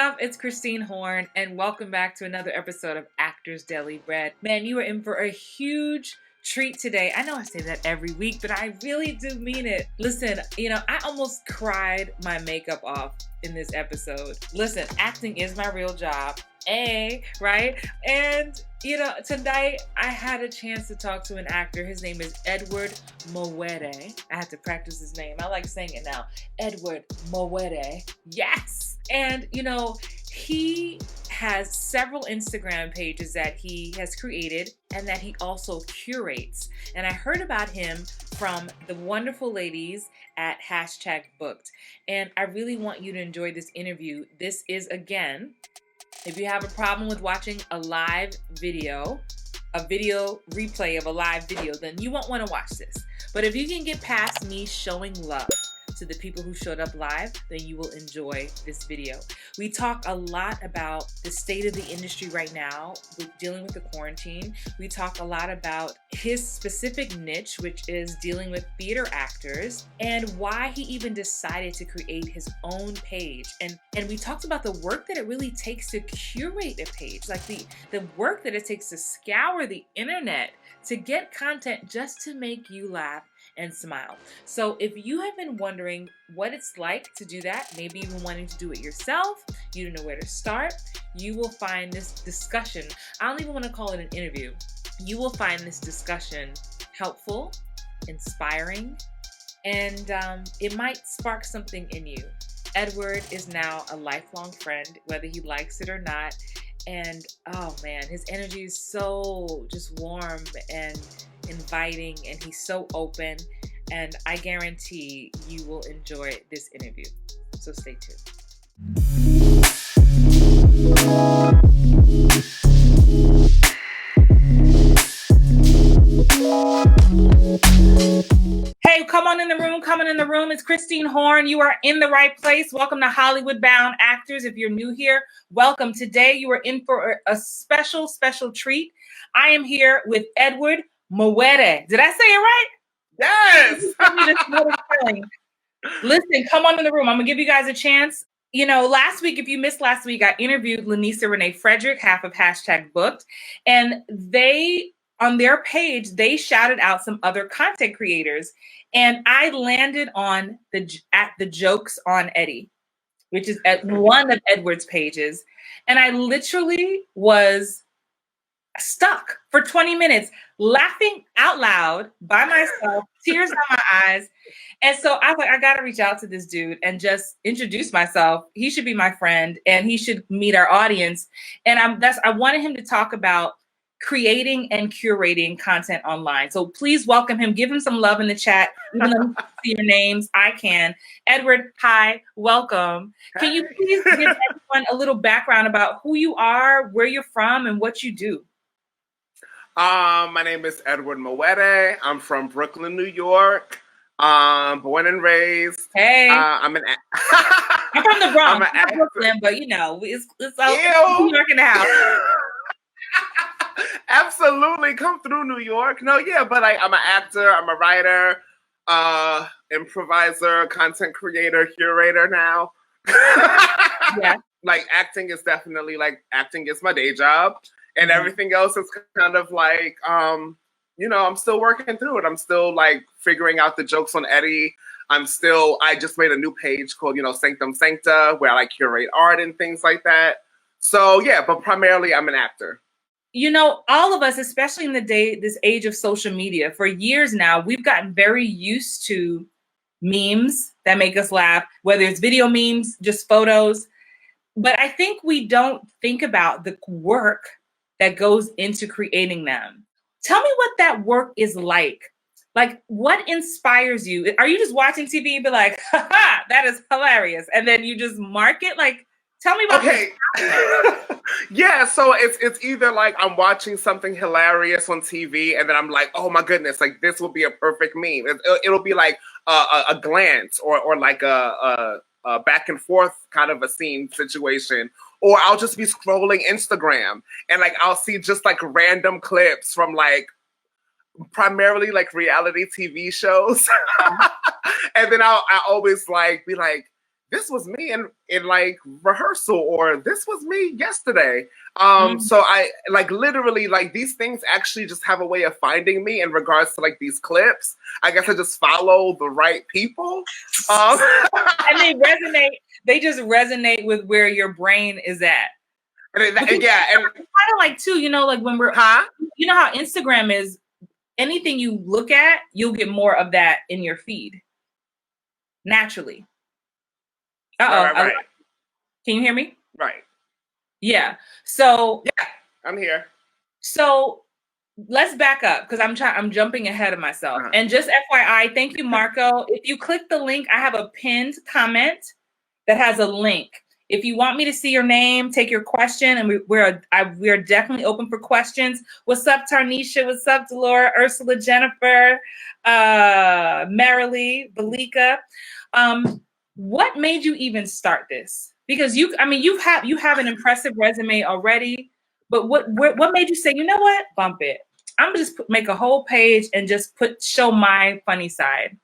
up? It's Christine Horn, and welcome back to another episode of Actors Daily Bread. Man, you are in for a huge treat today. I know I say that every week, but I really do mean it. Listen, I almost cried my makeup off in this episode. Listen, acting is my real job. Right? And, tonight I had a chance to talk to an actor. His name is Edward MAWERE. I had to practice his name. I like saying it now. Edward MAWERE. Yes. And, he has several Instagram pages that he has created and that he also curates. And I heard about him from the wonderful ladies at #booked. And I really want you to enjoy this interview. This is, again, if you have a problem with watching a live video, a video replay of a live video, then you won't want to watch this. But if you can get past me showing love to the people who showed up live, then you will enjoy this video. We talk a lot about the state of the industry right now with dealing with the quarantine. We talk a lot about his specific niche, which is dealing with theater actors, and why he even decided to create his own page. And we talked about the work that it really takes to curate a page, like the work that it takes to scour the internet to get content just to make you laugh and smile. So if you have been wondering what it's like to do that, maybe even wanting to do it yourself, you don't know where to start, you will find this discussion, I don't even want to call it an interview, you will find this discussion helpful, inspiring, and it might spark something in you. Edward is now a lifelong friend, whether he likes it or not. And oh man, his energy is so just warm and inviting, and he's so open, and I guarantee you will enjoy this interview. So stay tuned. Hey, come on in the room. It's Christine Horn. You are in the right place. Welcome to Hollywood Bound Actors. If you're new here, welcome. Today you are in for a special treat. I am here with Edward MAWERE. Did I say it right? Yes. Listen, come on in the room. I'm gonna give you guys a chance. Last week, if you missed last week, I interviewed Lanisa Renee Frederick, half of #booked, and they, on their page, they shouted out some other content creators, and I landed on the jokes on Eddie, which is at one of Edward's pages, and I literally was stuck for 20 minutes laughing out loud by myself, tears down my eyes. And so I was like, I got to reach out to this dude and just introduce myself. He should be my friend and he should meet our audience. And I wanted him to talk about creating and curating content online. So please welcome him. Give him some love in the chat. Even though you can't see your names, I can. Edward, hi, welcome. Can you please give everyone a little background about who you are, where you're from, and what you do? My name is Edward MAWERE. I'm from Brooklyn, New York. Born and raised. Hey. I'm from the Bronx. I'm from Brooklyn, but it's all New York in the house. Absolutely, come through New York. No, yeah, but I'm an actor. I'm a writer, improviser, content creator, curator now. Yeah. Acting is my day job. And everything else is kind of like, I'm still working through it. I'm still figuring out the jokes on Eddie. I just made a new page called, Sanctum Sancta, where I curate art and things like that. So yeah, but primarily I'm an actor. All of us, especially in this age of social media, for years now, we've gotten very used to memes that make us laugh, whether it's video memes, just photos. But I think we don't think about the work that goes into creating them. Tell me what that work is like. What inspires you? Are you just watching TV and be like, haha, that is hilarious, and then you just mark it? Tell me about Okay. Yeah, so it's either I'm watching something hilarious on TV, and then I'm like, oh my goodness, this will be a perfect meme. It'll be a glance or a back and forth kind of a scene situation. Or I'll just be scrolling Instagram and I'll see just random clips from primarily reality TV shows. And then I always be like, this was me in like rehearsal, or this was me yesterday. Mm. So I like literally like these things actually just have a way of finding me in regards to like these clips. I guess I just follow the right people. And they just resonate with where your brain is at. And kind of like too, you know, like when we're, you know how Instagram is, anything you look at, you'll get more of that in your feed naturally. Right. Can you hear me? Right. Yeah. So yeah, I'm here. So let's back up because I'm jumping ahead of myself. And just FYI, thank you, Marco. If you click the link, I have a pinned comment that has a link. If you want me to see your name, take your question, and we're definitely open for questions. What's up, Tarnisha? What's up, Delora, Ursula, Jennifer, Marilee, Balika? What made you even start this? Because you have an impressive resume already, but what made you say, you know what, bump it? I'm gonna just make a whole page and just show my funny side.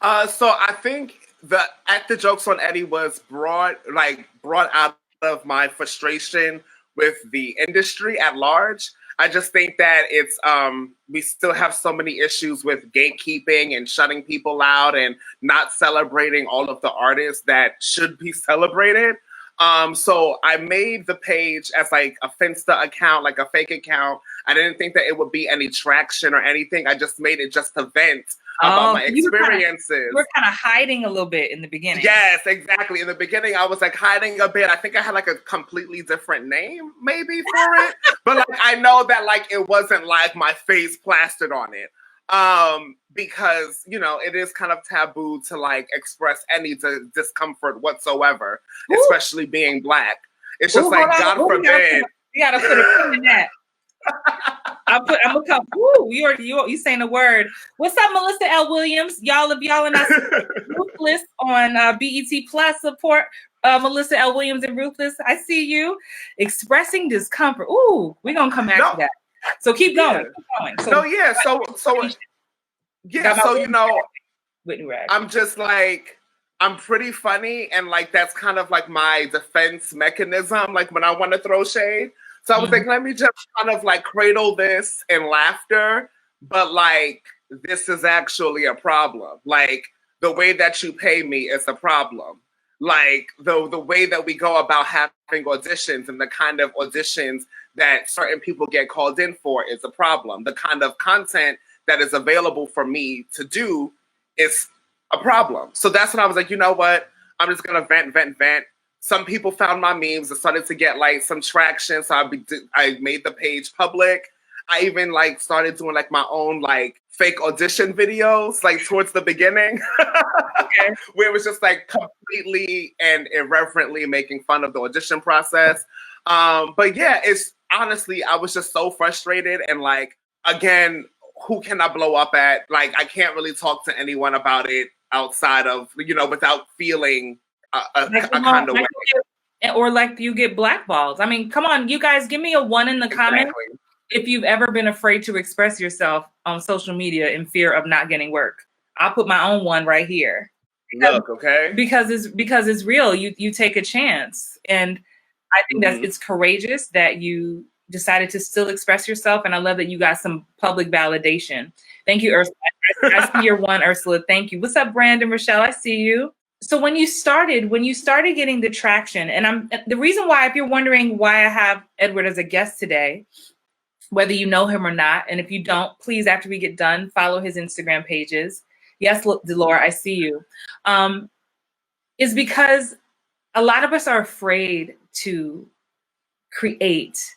So I think the jokes on Eddie was brought out of my frustration with the industry at large. I just think that it's we still have so many issues with gatekeeping and shutting people out and not celebrating all of the artists that should be celebrated. So I made the page as like a Finsta account, like a fake account. I didn't think that it would be any traction or anything. I just made it just to vent about my experiences. You were kind of hiding a little bit in the beginning. Yes, exactly. In the beginning, I was like hiding a bit. I think I had like a completely different name maybe for it. But like I know that like it wasn't like my face plastered on it. Because, you know, it is kind of taboo to like express any discomfort whatsoever, especially being Black. It's just like, God forbid. You gotta put a pin in that. I'm gonna come. You saying a word. What's up, Melissa L. Williams? If y'all are not Ruthless on BET Plus, support Melissa L. Williams and Ruthless. I see you expressing discomfort. Ooh, we're gonna come back to that. So keep going. So you know, I'm just like, I'm pretty funny, and like that's kind of like my defense mechanism. Like when I want to throw shade. So I was like, let me just kind of like cradle this in laughter, but like this is actually a problem. Like the way that you pay me is a problem. Like the way that we go about having auditions and the kind of auditions that certain people get called in for is a problem. The kind of content that is available for me to do is a problem. So that's when I was like, you know what? I'm just gonna vent. Some people found my memes and started to get like some traction. So I made the page public. I even like started doing like my own like fake audition videos, like towards the beginning, where it was just like completely and irreverently making fun of the audition process. But yeah, it's honestly, I was just so frustrated. And like, again, who can I blow up at? Like, I can't really talk to anyone about it outside of, you know, without feeling a kind of way. Or like you get blackballed. I mean, come on, you guys, give me a 1 in the comments if you've ever been afraid to express yourself on social media in fear of not getting work. I'll put my own 1 right here. Look, okay. Because it's real. You take a chance. And I think it's courageous that you decided to still express yourself. And I love that you got some public validation. Thank you, Ursula. I see your 1, Ursula. Thank you. What's up, Brandon, Rochelle? I see you. So when you started getting the traction, and the reason why, if you're wondering why I have Edward as a guest today, whether you know him or not, and if you don't, please, after we get done, follow his Instagram pages. Yes, Delora, I see you. Is because a lot of us are afraid to create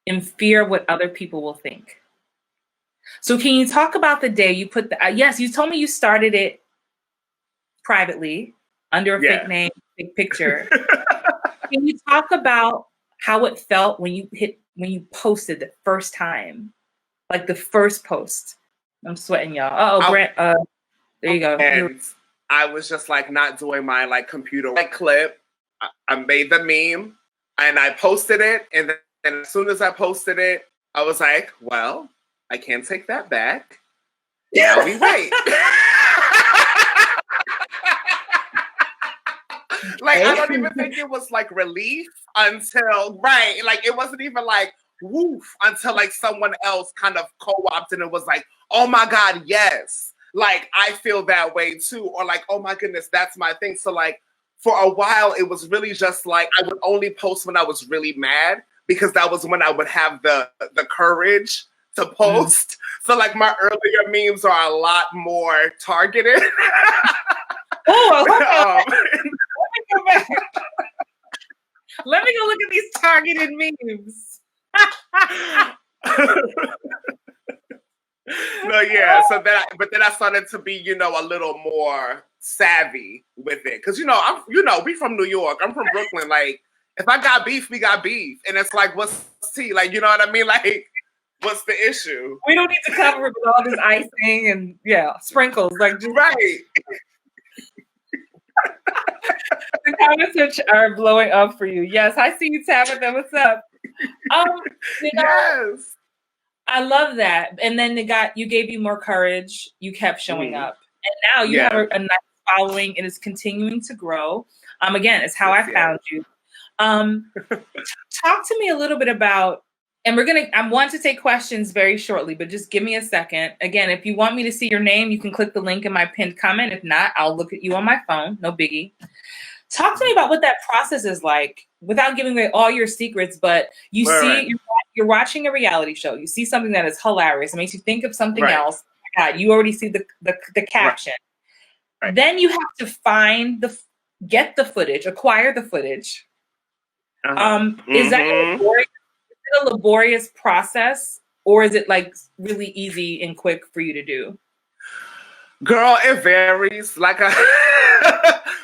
in fear of what other people will think. So can you talk about the day you put yes, you told me you started it privately under a fake name, fake picture. Can you talk about how it felt when you posted the first time, like the first post? I'm sweating, y'all. Brent, there you go. And I was just like not doing my like computer clip. I made the meme and I posted it, and then as soon as I posted it, I was like, well, I can't take that back. Now we wait. Like, I don't even think it was like relief until, right. Like, it wasn't even like woof until like someone else kind of co-opted and was like, oh my God, yes. Like, I feel that way too. Or like, oh my goodness, that's my thing. So like, for a while, it was really just like, I would only post when I was really mad because that was when I would have the courage to post. So like, my earlier memes are a lot more targeted. Oh, let me go look at these targeted memes. No, yeah. So then, but then I started to be, you know, a little more savvy with it, because we from New York. I'm from Brooklyn. Like, if I got beef, we got beef, and it's like, what's tea? Like, you know what I mean? Like, what's the issue? We don't need to cover it with all this icing and sprinkles. Like, just right. The comments are blowing up for you. Yes, I see you, Tabitha. What's up? Yes. I love that. And then you gave you more courage. You kept showing up. And now you have a nice following and it's continuing to grow. Again, it's how I found you. Talk to me a little bit about, and I want to take questions very shortly, but just give me a second. Again, if you want me to see your name, you can click the link in my pinned comment. If not, I'll look at you on my phone. No biggie. Talk to me about what that process is like, without giving away all your secrets, but you're watching a reality show. You see something that is hilarious. It makes you think of something else. Oh my God, you already see the caption. Right. Then you have to get the footage, acquire the footage. Is that a laborious process, or is it like really easy and quick for you to do? Girl, it varies. Like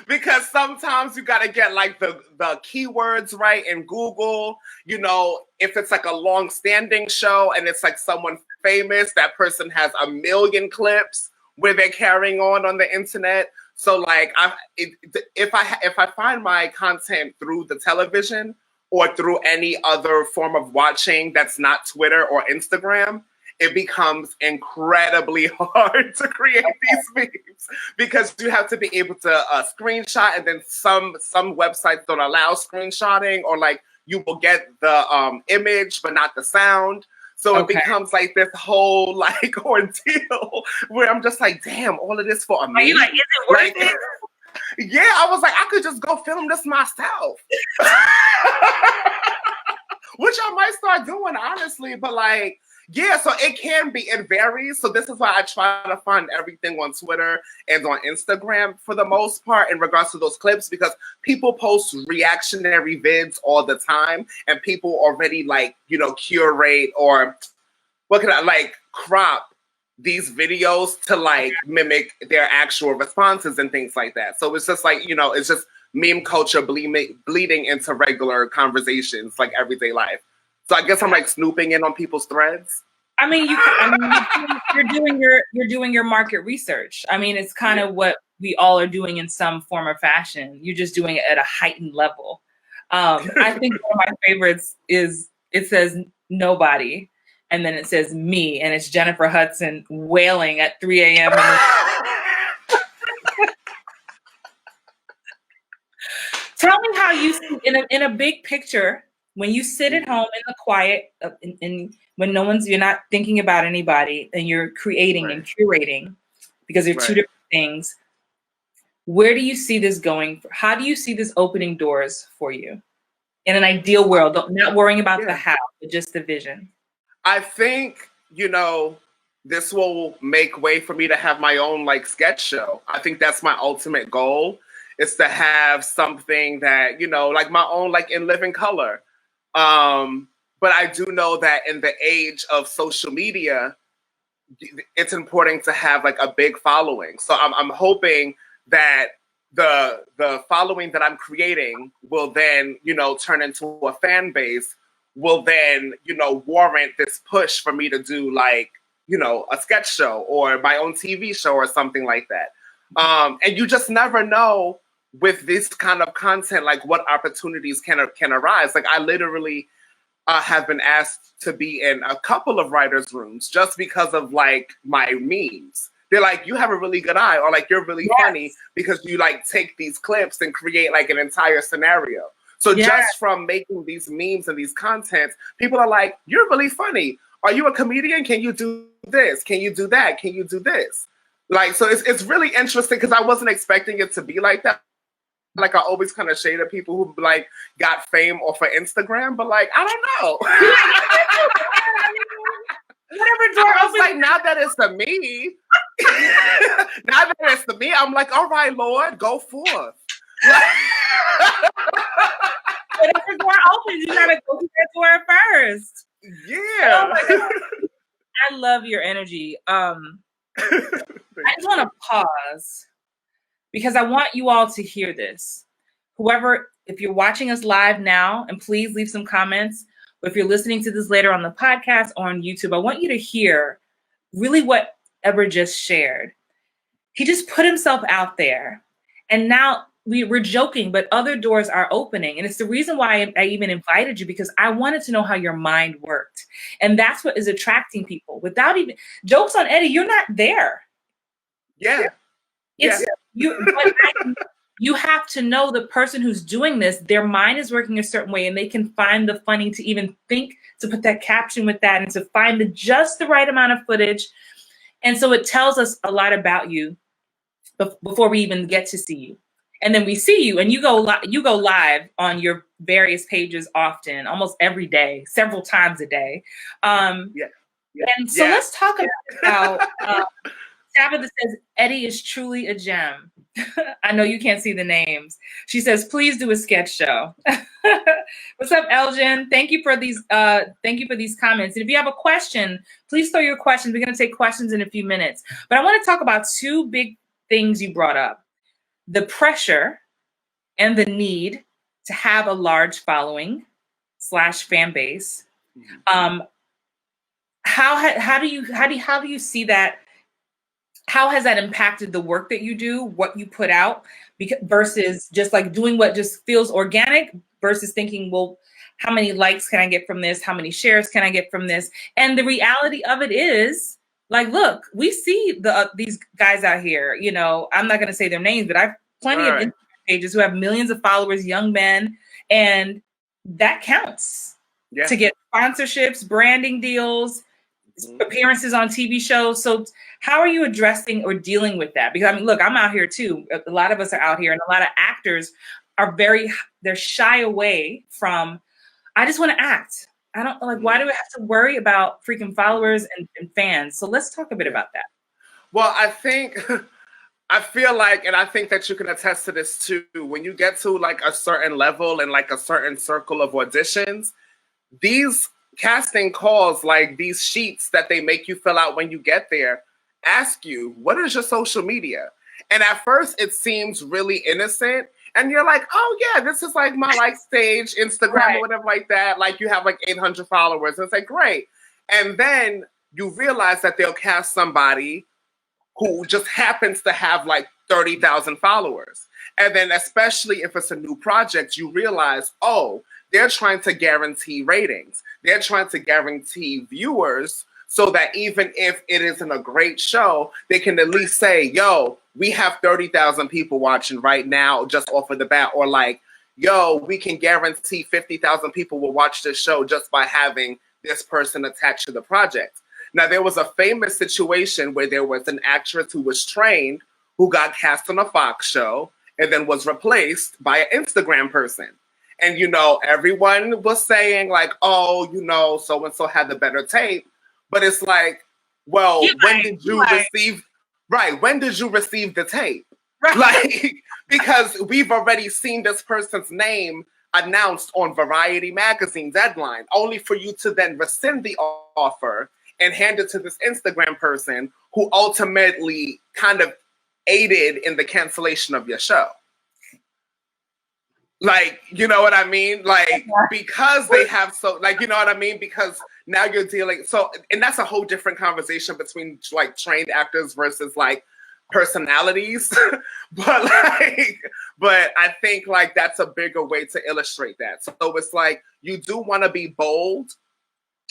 because sometimes you got to get like the keywords right in Google. You know, if it's like a long-standing show and it's like someone famous, that person has a million clips where they're carrying on the internet. So like, if I find my content through the television or through any other form of watching that's not Twitter or Instagram, it becomes incredibly hard to create these memes because you have to be able to screenshot, and then some websites don't allow screenshotting, or like you will get the image but not the sound. So it becomes like this whole like ordeal where I'm just like, damn, all of this for a meme? Are you like, is it worth it? Yeah, I was like, I could just go film this myself. Which I might start doing, honestly, but like, yeah, so it varies. So this is why I try to find everything on Twitter and on Instagram for the most part in regards to those clips, because people post reactionary vids all the time and people already like, you know, curate or crop these videos to like mimic their actual responses and things like that. So it's just like, you know, it's just meme culture bleeding into regular conversations, like everyday life. So I guess I'm like snooping in on people's threads. I mean, you're doing your market research. I mean, it's kind of what we all are doing in some form or fashion. You're just doing it at a heightened level. I think one of my favorites is, it says nobody, and then it says me, and it's Jennifer Hudson wailing at 3 a.m. Tell me how you see in a big picture, when you sit at home in the quiet, and when you're not thinking about anybody, and you're creating and curating, because they're two different things. Where do you see this going? How do you see this opening doors for you in an ideal world? Not worrying about the how, but just the vision. I think, you know, this will make way for me to have my own like sketch show. I think that's my ultimate goal, is to have something that, you know, like my own, like in living color. But I do know that in the age of social media, it's important to have like a big following. So I'm hoping that the following that I'm creating will then, you know, turn into a fan base, will then, you know, warrant this push for me to do like, you know, a sketch show or my own TV show or something like that. And you just never know with this kind of content, like what opportunities can arise. Like I literally have been asked to be in a couple of writers' rooms just because of like my memes. They're like, you have a really good eye, or like, you're really Yes. funny because you like take these clips and create like an entire scenario. So Yes. just from making these memes and these contents, people are like, you're really funny. Are you a comedian? Can you do this? Can you do that? Can you do this? Like, so it's really interesting because I wasn't expecting it to be like that. Like, I always kind of shade at people who like got fame off of Instagram, but like, I don't know. Whatever door I was opens. like, now that it's the me, now that it's the me, I'm like, all right, Lord, go forth. Whatever door opens, you gotta go to that door first. Yeah. Oh my God. I love your energy. I just want to pause because I want you all to hear this. Whoever, if you're watching us live now, and please leave some comments, but if you're listening to this later on the podcast or on YouTube, I want you to hear really what Eber just shared. He just put himself out there, and now we're joking, but other doors are opening. And it's the reason why I even invited you, because I wanted to know how your mind worked. And that's what is attracting people. Without even jokes on Eddie, you're not there. Yeah. It's you have to know the person who's doing this, their mind is working a certain way, and they can find the funny to even think to put that caption with that and to find just the right amount of footage. And so it tells us a lot about you before we even get to see you. And then we see you, and you go live on your various pages often, almost every day, several times a day. And so let's talk about Tabitha says, Eddie is truly a gem. I know you can't see the names. She says, please do a sketch show. What's up, Elgin? Thank you for these comments. And if you have a question, please throw your questions. We're going to take questions in a few minutes. But I want to talk about two big things you brought up: the pressure and the need to have a large following / fan base. How do you see that? How has that impacted the work that you do, what you put out, versus just like doing what just feels organic versus thinking, well, how many likes can I get from this? How many shares can I get from this? And the reality of it is, like, look, we see these guys out here, you know, I'm not going to say their names, but I've plenty of Instagram pages who have millions of followers, young men, and that counts to get sponsorships, branding deals, appearances on TV shows. So how are you addressing or dealing with that? Because I mean, look, I'm out here too. A lot of us are out here, and a lot of actors are they're shy away from, I just want to act. I don't like, why do we have to worry about freaking followers and fans? So let's talk a bit about that. Well, I feel like, and I think that you can attest to this too, when you get to like a certain level and like a certain circle of auditions, these casting calls, like these sheets that they make you fill out when you get there, ask you, what is your social media? And at first it seems really innocent. And you're like, oh yeah, this is like my like stage Instagram or whatever like that. Like you have like 800 followers. And it's like, great. And then you realize that they'll cast somebody who just happens to have like 30,000 followers. And then especially if it's a new project, you realize, oh, they're trying to guarantee ratings. They're trying to guarantee viewers so that even if it isn't a great show, they can at least say, yo, we have 30,000 people watching right now just off of the bat. Or like, yo, we can guarantee 50,000 people will watch this show just by having this person attached to the project. Now, there was a famous situation where there was an actress who was trained who got cast on a Fox show and then was replaced by an Instagram person. And, you know, everyone was saying like, oh, you know, so-and-so had the better tape. But it's like, well, when did you receive the tape? Right. Like, because we've already seen this person's name announced on Variety magazine deadline, only for you to then rescind the offer and hand it to this Instagram person who ultimately kind of aided in the cancellation of your show. Like, you know what I mean? Like, because they have so, like, you know what I mean? Because now you're dealing, so, and that's a whole different conversation between, like, trained actors versus, like, personalities. but I think, like, that's a bigger way to illustrate that. So it's like, you do want to be bold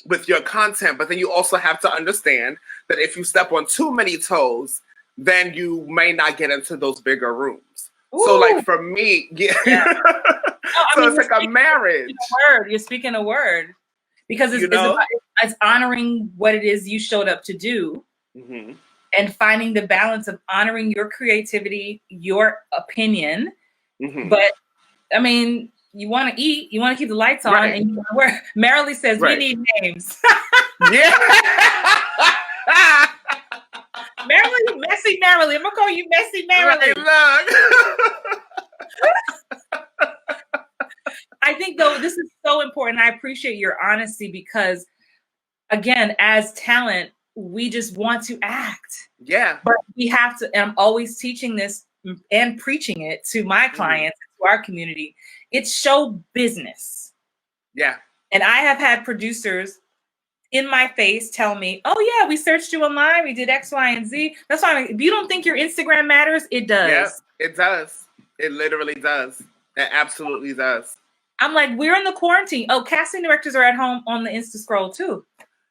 with your content, but then you also have to understand that if you step on too many toes, then you may not get into those bigger rooms. Ooh. So like for me, yeah. So it's like a marriage. You're speaking a word. Because it's honoring what it is you showed up to do, and finding the balance of honoring your creativity, your opinion. But I mean, you want to eat, you want to keep the lights on, and you work. Marilee says we need names. Yeah. Marilee, messy Marilee. I'm gonna call you messy Marilee. I think though this is so important. I appreciate your honesty because, again, as talent, we just want to act. Yeah. But we have to, and I'm always teaching this and preaching it to my clients, to our community. It's show business. Yeah. And I have had producers in my face tell me, oh yeah, we searched you online, we did X, Y, and Z. That's why if you don't think your Instagram matters, it does. Yeah, it does. It literally does. It absolutely does. I'm like, we're in the quarantine. Oh, casting directors are at home on the Insta scroll too.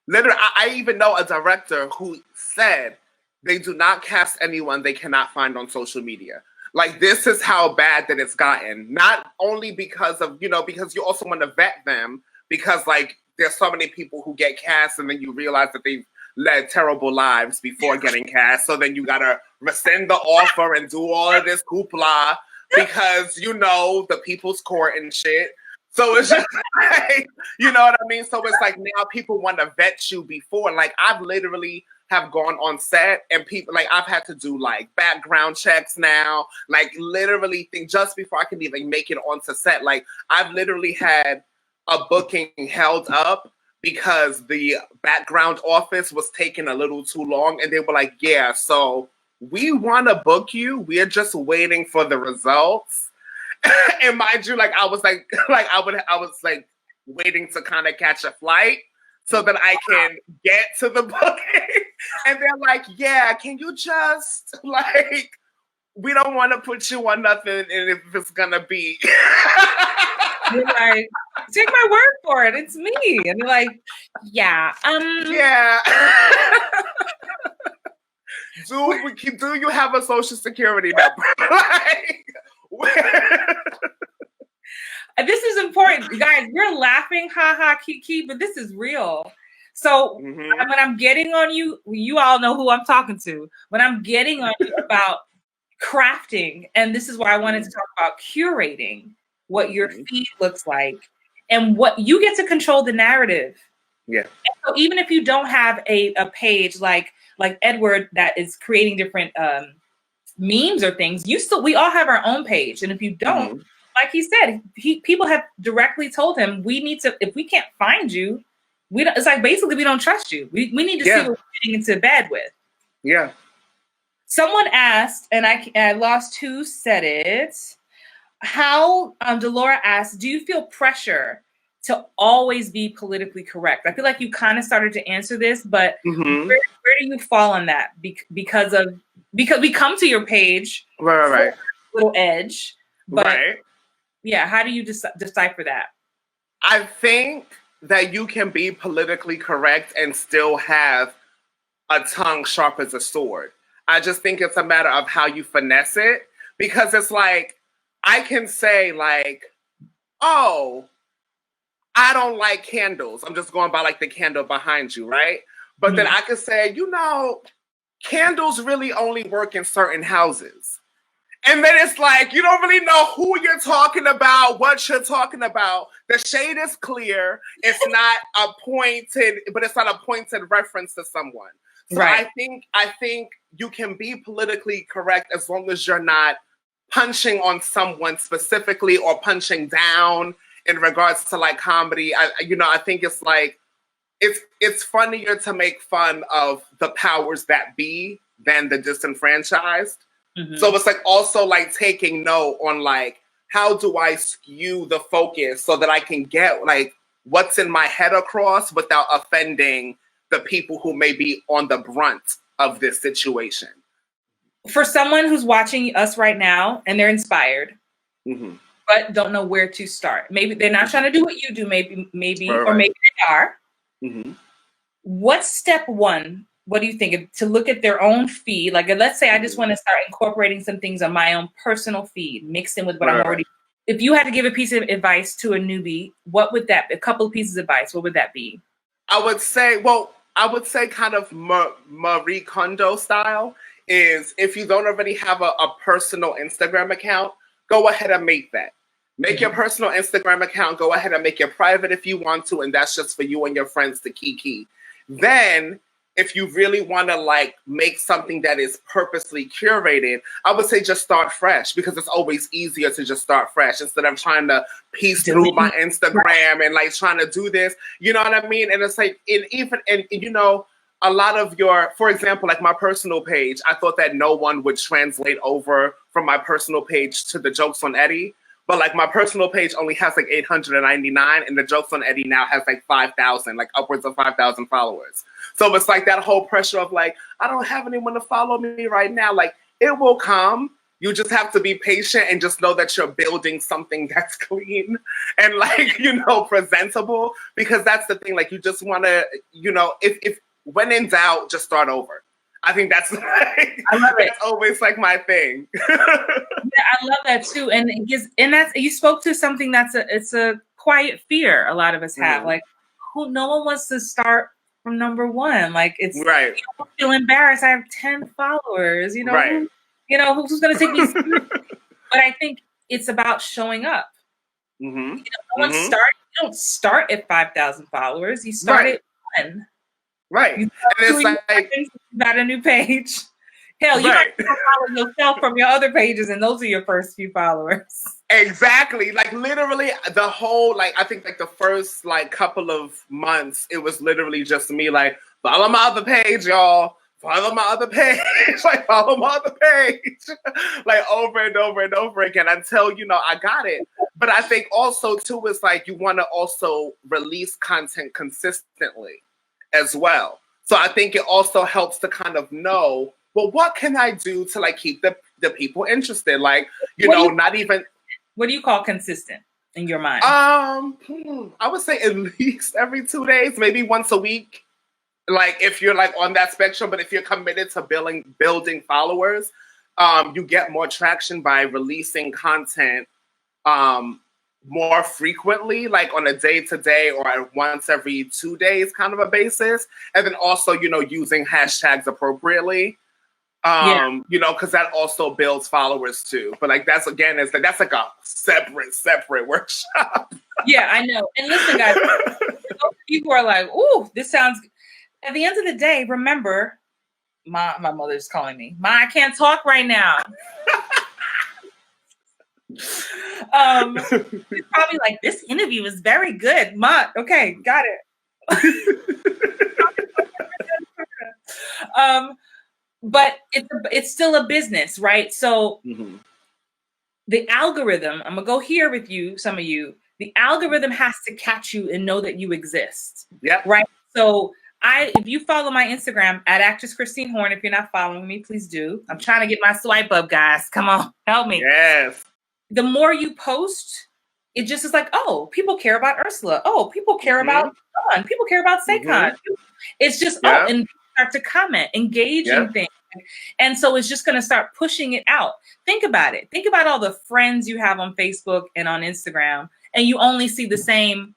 Literally, I even know a director who said they do not cast anyone they cannot find on social media. Like, this is how bad that it's gotten. Not only because of, because you also want to vet them, because like there's so many people who get cast and then you realize that they've led terrible lives before getting cast. So then you got to rescind the offer and do all of this hoopla because, the people's court and shit. So it's just like, you know what I mean? So it's like now people want to vet you before. Like I've literally have gone on set and people like I've had to do like background checks now, like literally think just before I can even make it onto set. Like I've literally had a booking held up because the background office was taking a little too long and they were like, yeah, so we want to book you. We're just waiting for the results. And mind you, like I was waiting to kind of catch a flight so that I can get to the booking. And they're like, yeah, can you just like, we don't want to put you on nothing and if it's gonna be. You're like, take my word for it, it's me. And they're like, yeah. Yeah. Do you have a social security number? This is important, guys. We're laughing, haha, kiki, but this is real. So when I'm getting on you, you all know who I'm talking to. When I'm getting on you about crafting, and this is why I wanted to talk about curating what your feed looks like, and what you get to control the narrative. Yeah. And so even if you don't have a page like Edward that is creating different memes or things, we all have our own page, and if you don't. Like he said, people have directly told him, we need to, if we can't find you, it's like basically we don't trust you. We need to see what we're getting into bed with. Yeah. Someone asked, and I lost who said it. How, Delora asked, do you feel pressure to always be politically correct? I feel like you kind of started to answer this, but where do you fall on that? Because we come to your page, right. Little edge, but right. Yeah, how do you decipher that? I think that you can be politically correct and still have a tongue sharp as a sword. I just think it's a matter of how you finesse it, because it's like, I can say like, oh, I don't like candles. I'm just going by like the candle behind you, right? But then I could say, candles really only work in certain houses. And then it's like, you don't really know who you're talking about, what you're talking about. The shade is clear. It's not a pointed reference to someone. So right. I think you can be politically correct as long as you're not punching on someone specifically or punching down in regards to like comedy. I think it's like, it's funnier to make fun of the powers that be than the disenfranchised. So it's like also like taking note on like, how do I skew the focus so that I can get like what's in my head across without offending the people who may be on the brunt of this situation. For someone who's watching us right now and they're inspired, but don't know where to start. Maybe they're not trying to do what you do, maybe, right. Or maybe they are. What's step one what do you think? To look at their own feed, like let's say I just want to start incorporating some things on my own personal feed, mixed in with what I'm already. If you had to give a piece of advice to a newbie, what would that? A couple of pieces of advice, what would that be? I would say kind of Marie Kondo style is if you don't already have a personal Instagram account, go ahead and make that. Make your personal Instagram account, go ahead and make it private if you want to, and that's just for you and your friends to kiki. Then, if you really want to like make something that is purposely curated, I would say just start fresh, because it's always easier to just start fresh instead of trying to piece through my Instagram and like trying to do this. You know what I mean? And it's like, you know, a lot of your, for example, like my personal page, I thought that no one would translate over from my personal page to the Jokes on Eddie. But like my personal page only has like 899, and the Jokes on Eddie now has like 5,000, like upwards of 5,000 followers. So it's like that whole pressure of like, I don't have anyone to follow me right now. Like it will come. You just have to be patient and just know that you're building something that's clean and like, you know, presentable, because that's the thing. Like you just want to, you know, if when in doubt, just start over. I think that's like, I love it. That's always like my thing. Yeah, I love that too. And that's, you spoke to something it's a quiet fear a lot of us have. Like no one wants to start from number one. Like it's right. You don't feel embarrassed. I have 10 followers, you know, right. Who's going to take me seriously? But I think it's about showing up. You know, you don't start at 5,000 followers. You start at 1. Right. And it's like you got a new page. Hell, you might follow yourself from your other pages, and those are your first few followers. Exactly. Like literally the whole, like, I think like the first like couple of months, it was literally just me like, follow my other page, y'all. Follow my other page. Like follow my other page. Like over and over and over again until, you know, I got it. But I think also too is like you want to also release content consistently as well. So I think it also helps to kind of know, well, what can I do to like keep the people interested? Like, you know, not even. What do you call consistent in your mind? I would say at least every 2 days, maybe once a week. Like if you're like on that spectrum, but if you're committed to building followers, you get more traction by releasing content more frequently, like on a day-to-day or once every 2 days kind of a basis. And then also, you know, using hashtags appropriately, you know, because that also builds followers too. But like, that's again, that's like a separate workshop. Yeah, I know. And listen, guys, people are like, ooh, this sounds, at the end of the day, remember, my mother's calling me. Ma, I can't talk right now. It's probably like, this interview is very good. Ma, okay, got it. But it's still a business, right? So the algorithm, I'm gonna go here with you, some of you, the algorithm has to catch you and know that you exist. Yeah. Right. So if you follow my Instagram at actress Christine Horn, if you're not following me, please do. I'm trying to get my swipe up, guys. Come on, help me. Yes. The more you post, it just is like, oh, people care about Ursula. Oh, people care about Dawn. People care about Saikon. It's just, and start to comment, engage in things. And so it's just going to start pushing it out. Think about it. Think about all the friends you have on Facebook and on Instagram, and you only see the same,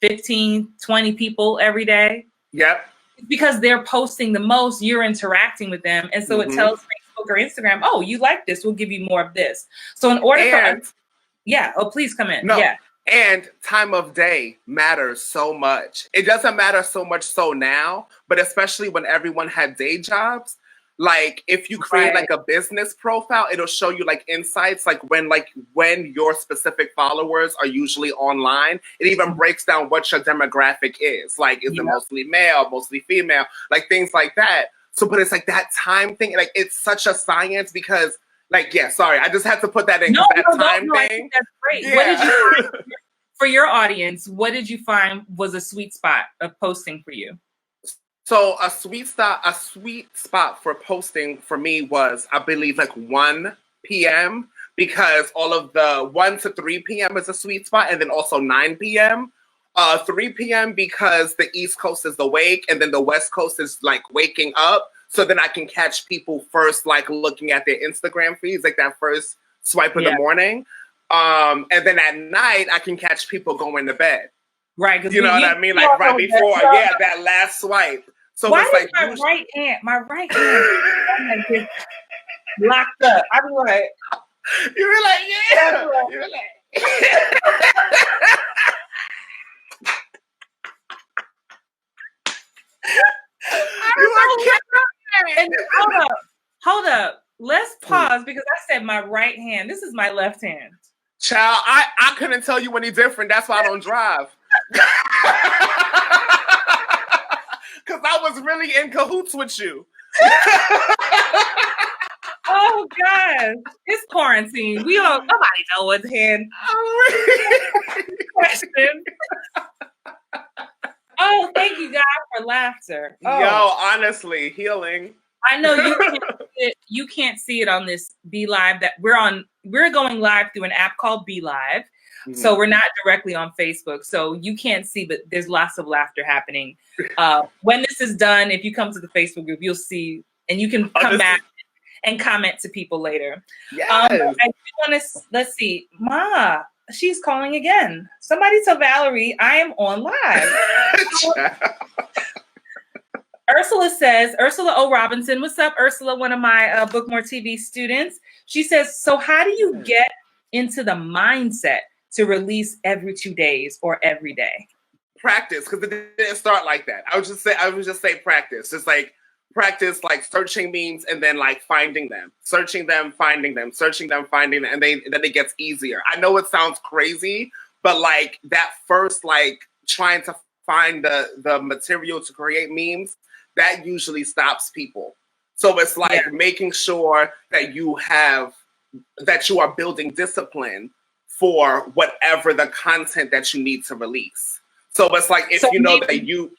15, 20 people every day? Yep. It's because they're posting the most, you're interacting with them. And so it tells Facebook or Instagram, oh, you like this, we'll give you more of this. So in order for please come in. No. Yeah. And time of day matters so much. It doesn't matter so much so now, but especially when everyone had day jobs. Like if you create like a business profile, it'll show you like insights, like when your specific followers are usually online. It even breaks down what your demographic is. Like, is it mostly male, mostly female, like things like that. So, but it's like that time thing. Like it's such a science because, like, sorry, I just had to put that in. Time thing. I think that's great. Yeah. What did you for your audience? What did you find was a sweet spot of posting for you? So a sweet spot for posting for me was, I believe, like 1 p.m. because all of the 1 to 3 p.m. is a sweet spot, and then also 9 p.m. 3 p.m. because the East Coast is awake and then the West Coast is like waking up. So then I can catch people first, like looking at their Instagram feeds, like that first swipe of the morning. And then at night, I can catch people going to bed. Right. You know what I mean? Like right before, that last swipe. So why it's like my right hand is locked up. I be like, you were like, yeah. You were like, and hold up. Let's pause because I said my right hand. This is my left hand. Child, I couldn't tell you any different. That's why I don't drive. Because I was really in cahoots with you. Oh gosh, it's quarantine. Nobody know what's hand. Question. Oh, thank you, God, for laughter. Oh. Yo, honestly, healing. I know you can't see it on this Be Live that we're on. We're going live through an app called Be Live. Mm-hmm. So we're not directly on Facebook. So you can't see, but there's lots of laughter happening. When this is done, if you come to the Facebook group, you'll see, and you can come back and comment to people later. Yes. I do want to, let's see, Ma, she's calling again. Somebody tell Valerie I am on live. Ursula O. Robinson, what's up, Ursula, one of my Book More TV students. She says, so how do you get into the mindset to release every 2 days or every day? Practice, because it didn't start like that. I would just say practice. Just like practice, like searching memes and then like finding them, searching them, finding them, searching them, finding them, and then it gets easier. I know it sounds crazy, but like that first, like trying to find the material to create memes, that usually stops people. So it's like making sure that you are building discipline for whatever the content that you need to release. So it's like if you know that you...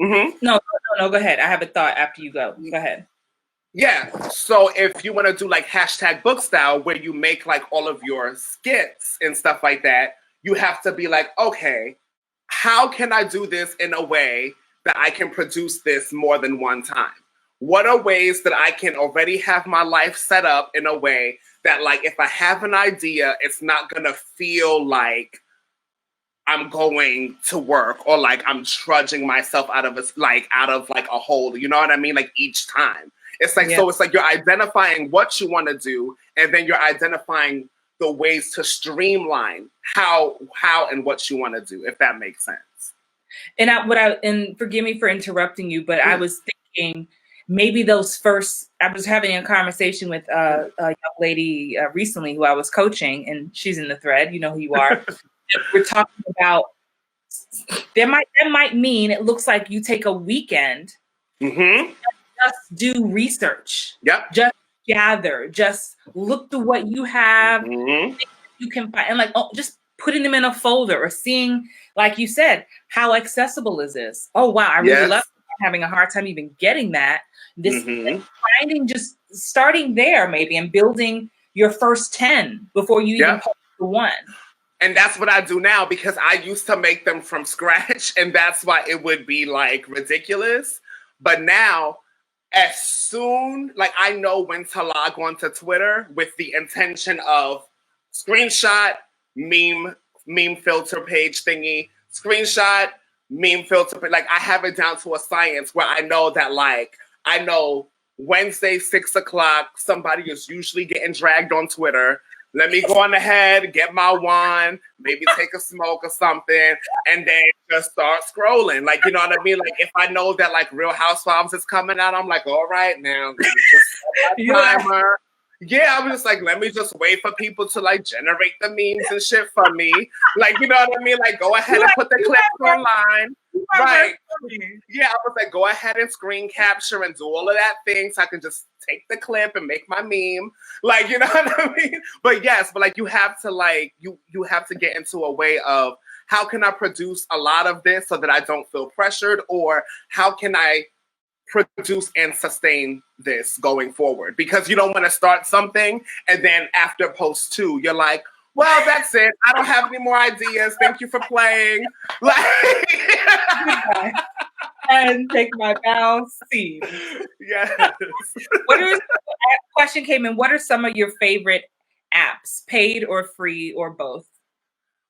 Mm-hmm. No, go ahead. I have a thought after you go. Go ahead. Yeah. So if you want to do like hashtag book style, where you make like all of your skits and stuff like that, you have to be like, okay, how can I do this in a way that I can produce this more than one time? What are ways that I can already have my life set up in a way that, like, if I have an idea, it's not going to feel like I'm going to work or like I'm trudging myself out of a hole. You know what I mean? Like each time. It's like, so it's like you're identifying what you want to do, and then you're identifying the ways to streamline how and what you want to do, if that makes sense. And forgive me for interrupting you, but I was thinking maybe I was having a conversation with a young lady recently who I was coaching, and she's in the thread, you know who you are. We're talking about that might mean it looks like you take a weekend, just do research. Yep. Just gather, just look through what you have, you can find, and like just putting them in a folder or seeing, like you said, how accessible is this? Oh wow, I really love it. I'm having a hard time even getting that. This finding, just starting there maybe and building your first 10 before you even post the one. And that's what I do now, because I used to make them from scratch, and that's why it would be like ridiculous. But now, as soon, like I know when to log on to Twitter with the intention of screenshot, meme filter page thingy, screenshot, meme filter, like I have it down to a science where I know that, like, I know Wednesday, 6 o'clock, somebody is usually getting dragged on Twitter. Let me go on ahead, get my wine, maybe take a smoke or something, and then just start scrolling. Like, you know what I mean? Like, if I know that, like, Real Housewives is coming out, I'm like, all right, now, let me just set my timer. Yeah, I was just like, let me just wait for people to, like, generate the memes and shit for me. Like, you know what I mean? Like, go ahead and put the clips online. Right. Yeah, I was like, go ahead and screen capture and do all of that thing so I can just take the clip and make my meme. Like, you know what I mean? But yes, but like you have to like, you have to get into a way of how can I produce a lot of this so that I don't feel pressured, or how can I produce and sustain this going forward? Because you don't want to start something and then after post 2, you're like, Well, that's it. I don't have any more ideas. Thank you for playing. Goodbye. And take my bow. Scene. Yes. Question came in. What are some of your favorite apps, paid or free or both?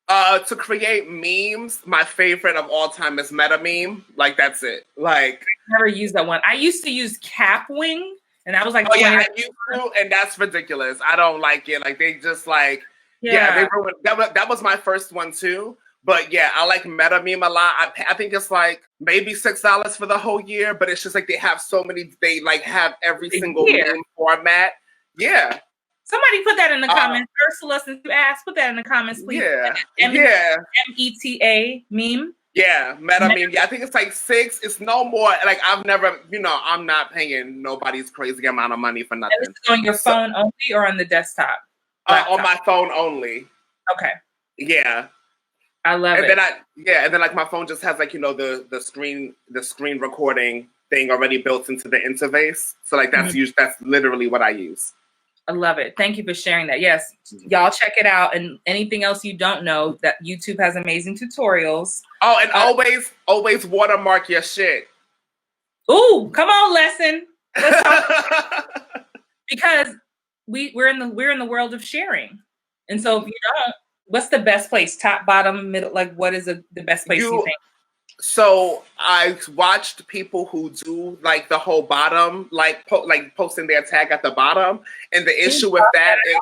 To create memes, my favorite of all time is MetaMeme. Like, that's it. Like, I never used that one. I used to use Capwing, and I was like, oh yeah, I used to, and that's ridiculous. I don't like it. Like, they just like, yeah, they ruined that was my first one too. But yeah, I like MetaMeme a lot. I think it's like maybe $6 for the whole year, but it's just like they have so many. They like have every single meme format. Yeah. Somebody put that in the comments. Ursula, since you asked, put that in the comments, please. Yeah. META meme. Yeah, MetaMeme. Yeah, I think it's like 6. It's no more. Like, I've never, I'm not paying nobody's crazy amount of money for nothing. And this is on your phone only or on the desktop? On my phone only. Okay. Yeah. I love it. And then like my phone just has like, the screen recording thing already built into the interface. So like that's literally what I use. I love it. Thank you for sharing that. Yes, y'all check it out. And anything else you don't know, that YouTube has amazing tutorials. Oh, and always watermark your shit. Ooh, come on, lesson. Let's talk. Because we're in the world of sharing. And so if you don't, what's the best place? Top, bottom, middle? Like, what is the best place you think? So I watched people who do like the whole bottom, like posting their tag at the bottom. And the issue with that is,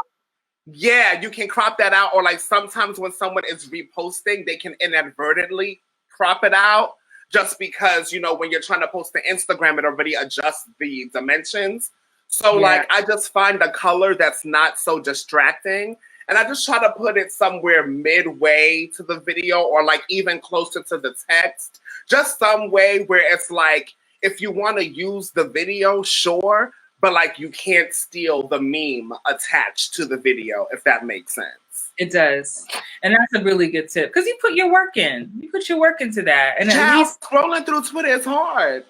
yeah, you can crop that out. Or like sometimes when someone is reposting, they can inadvertently crop it out just because, when you're trying to post to Instagram, it already adjusts the dimensions. So like, I just find a color that's not so distracting. And I just try to put it somewhere midway to the video or like even closer to the text. Just some way where it's like, if you want to use the video, sure, but like you can't steal the meme attached to the video, if that makes sense. It does. And that's a really good tip because you put your work in. You put your work into that. And at least scrolling through Twitter is hard.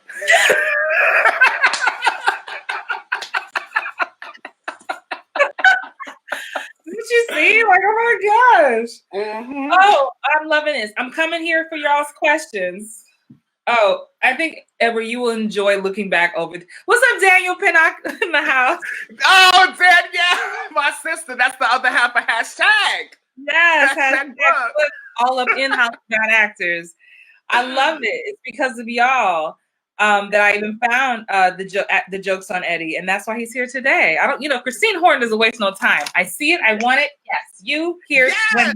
Did you see? Like, oh my gosh. Oh, I'm loving this. I'm coming here for y'all's questions. Oh, I think, Edward, you will enjoy looking back over. What's up, Daniel Pinnock in the house? Oh, Danielle, my sister. That's the other half of hashtag. Yes, hashtag all up in-house got actors. I love it. It's because of y'all that I even found the jokes on Eddie, and that's why he's here today. I don't, Christine Horn doesn't waste no time. I see it. I want it. Yes, you here. Yes.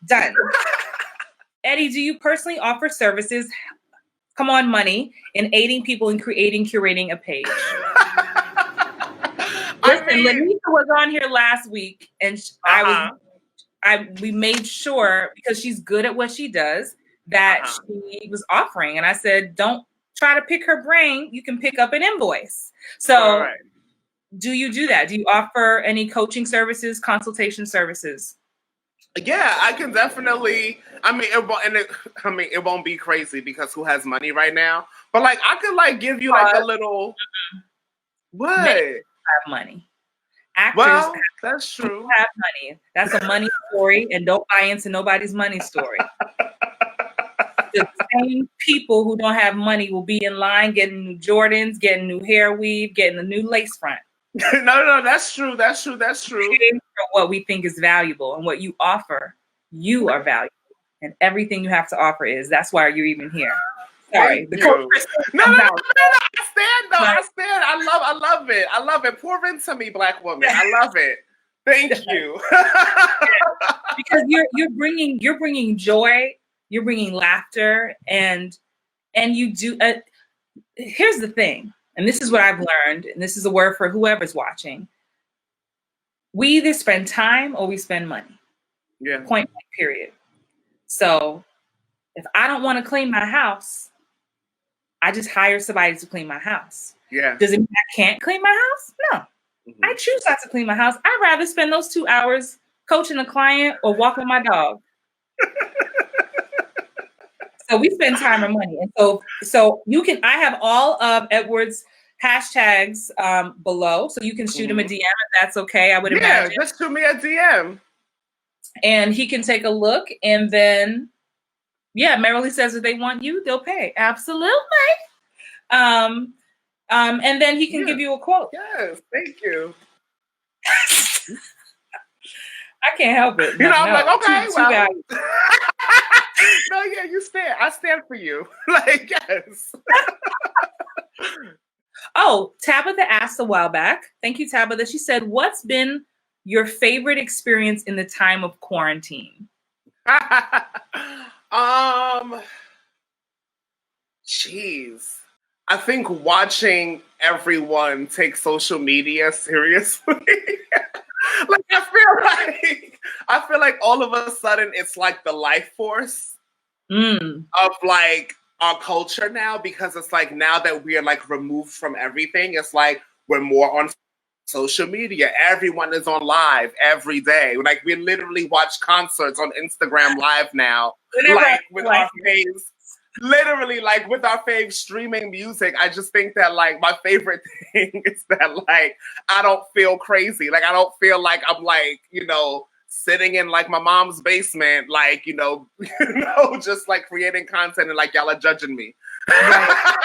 Done. Eddie, do you personally offer services? Come on, money in aiding people in creating, curating a page. Listen, Lanita was on here last week, and we made sure, because she's good at what she does, that she was offering, and I said, don't try to pick her brain. You can pick up an invoice. So, do you do that? Do you offer any coaching services, consultation services? Yeah, I can definitely. It won't be crazy because who has money right now? But like, I could like give you like a little. What? Have money. Actors that's true. Have money. That's a money story, and don't buy into nobody's money story. The same people who don't have money will be in line getting new Jordans, getting new hair weave, getting a new lace front. No, that's true. That's true. For what we think is valuable and what you offer, you are valuable, and everything you have to offer is. That's why you're even here. Sorry. No, I stand. I love it. I love it. Pour into me, Black woman. I love it. Thank you. Because you're bringing joy, you're bringing laughter, and you do. Here's the thing. And this is what I've learned, and this is a word for whoever's watching. We either spend time or we spend money. Yeah. Point blank, period. So if I don't want to clean my house, I just hire somebody to clean my house. Yeah. Does it mean I can't clean my house? No. I choose not to clean my house. I'd rather spend those 2 hours coaching a client or walking my dog. So we spend time and money. And so I have all of Edward's hashtags below. So you can shoot him a DM if that's okay, I would imagine. Yeah, just shoot me a DM. and he can take a look, and then, yeah, Merrily says if they want you, they'll pay. Absolutely. And then he can give you a quote. Yes, thank you. I can't help it. You know, I'm like, okay, well. No, yeah, you stand. I stand for you. Like, yes. Oh, Tabitha asked a while back. Thank you, Tabitha. She said, what's been your favorite experience in the time of quarantine? Jeez. I think watching everyone take social media seriously. Like I feel like all of a sudden it's like the life force of like our culture now, because it's like now that we are like removed from everything, it's like we're more on social media. Everyone is on live every day. Like we literally watch concerts on Instagram Live now, like with our faves. Literally, like with our fave streaming music. I just think that like my favorite thing is that like I don't feel crazy. Like I don't feel like I'm like, you know, sitting in like my mom's basement, like, you know, just like creating content and like y'all are judging me. Right.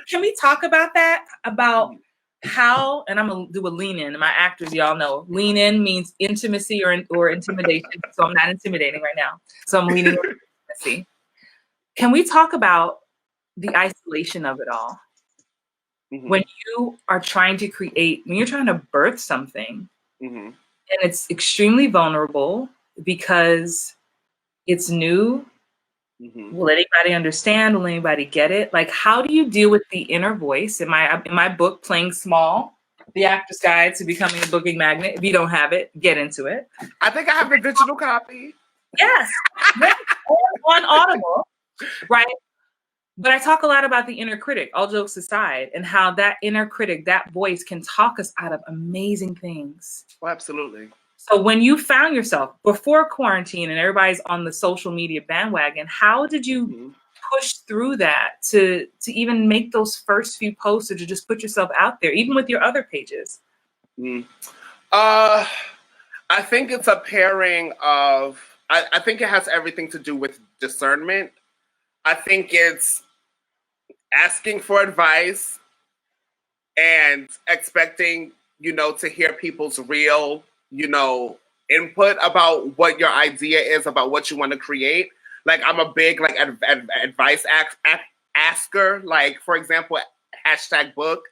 Can we talk about that? About how, and I'm gonna do a lean in. My actors, y'all know, lean in means intimacy or intimidation. So I'm not intimidating right now. So I'm leaning on intimacy. Can we talk about the isolation of it all? When you are trying to create, when you're trying to birth something, and it's extremely vulnerable because it's new. Will anybody understand? Will anybody get it? Like, how do you deal with the inner voice? In my book, Playing Small, The Actor's Guide to Becoming a Booking Magnet. If you don't have it, get into it. I think I have the digital copy. Yes. On Audible, right? But I talk a lot about the inner critic, all jokes aside, and how that inner critic, that voice can talk us out of amazing things. Oh, absolutely. So when you found yourself before quarantine and everybody's on the social media bandwagon, how did you push through that to even make those first few posts, or to just put yourself out there, even with your other pages? I think it's a pairing of, I think it has everything to do with discernment. I think it's asking for advice and expecting, you know, to hear people's real, you know, input about what your idea is, about what you want to create. Like I'm a big like advice asker. Like for example, #book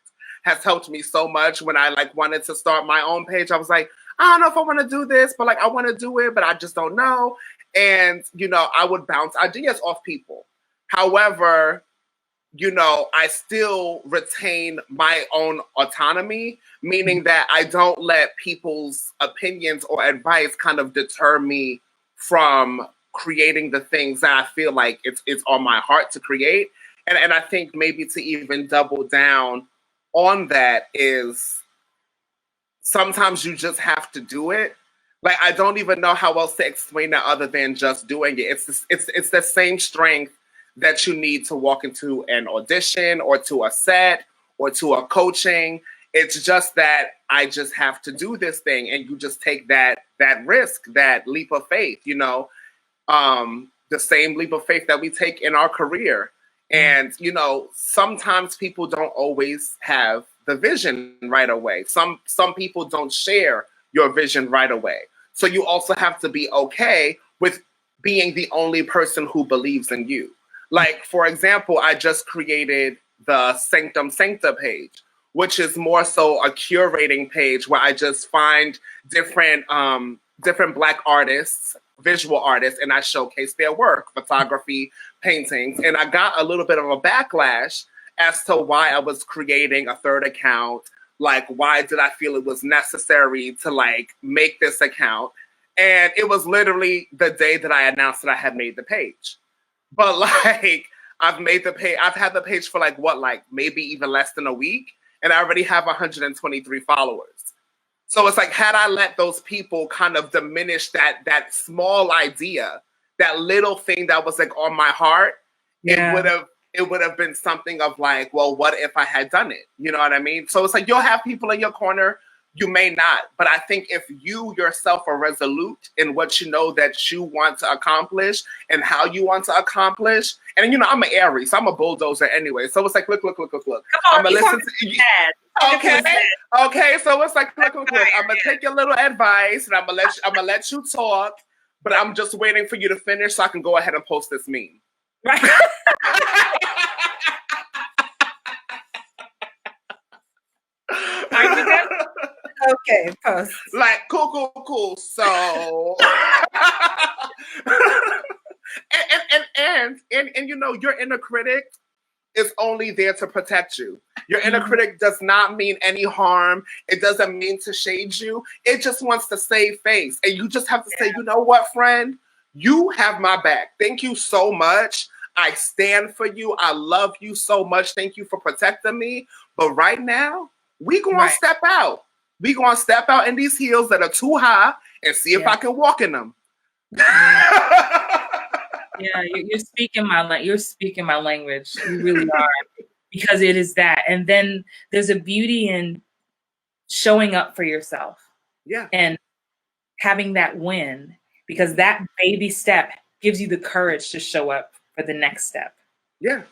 has helped me so much when I like wanted to start my own page. I was like, I don't know if I want to do this, but like I want to do it, but I just don't know. And you know, I would bounce ideas off people. However, you know, I still retain my own autonomy, meaning that I don't let people's opinions or advice kind of deter me from creating the things that I feel like it's on my heart to create. And I think maybe to even double down on that is sometimes you just have to do it. Like, I don't even know how else to explain that other than just doing it. It's the same strength that you need to walk into an audition or to a set or to a coaching. It's just that I just have to do this thing, and you just take that risk, that leap of faith, you know, the same leap of faith that we take in our career. And, you know, sometimes people don't always have the vision right away. Some people don't share your vision right away. So you also have to be okay with being the only person who believes in you. Like, for example, I just created the Sanctum Sancta page, which is more so a curating page where I just find different Black artists, visual artists, and I showcase their work, photography, paintings. And I got a little bit of a backlash as to why I was creating a third account. Like, why did I feel it was necessary to like make this account? And it was literally the day that I announced that I had made the page. But like, I've had the page for like maybe even less than a week, and I already have 123 followers. So it's like, had I let those people kind of diminish that small idea, that little thing that was like on my heart, it would have been something of like, well, what if I had done it? You know what I mean? So it's like, you'll have people in your corner. You may not, but I think if you yourself are resolute in what you know that you want to accomplish and how you want to accomplish, and you know, I'm an Aries, so I'm a bulldozer anyway. So it's like, look. Come on, I'm gonna listen to you. Okay. So it's like, look. I'm gonna take your little advice, and I'm gonna let you talk, but I'm just waiting for you to finish so I can go ahead and post this meme. Right. Okay, post. Like, cool. So, and you know, your inner critic is only there to protect you. Your inner critic does not mean any harm. It doesn't mean to shade you. It just wants to save face. And you just have to say, you know what, friend? You have my back. Thank you so much. I stand for you. I love you so much. Thank you for protecting me. But right now, we gonna step out. We gonna step out in these heels that are too high and see if I can walk in them. Yeah, you're speaking my language. You really are, because it is that. And then there's a beauty in showing up for yourself. Yeah. And having that win, because that baby step gives you the courage to show up for the next step. Yeah.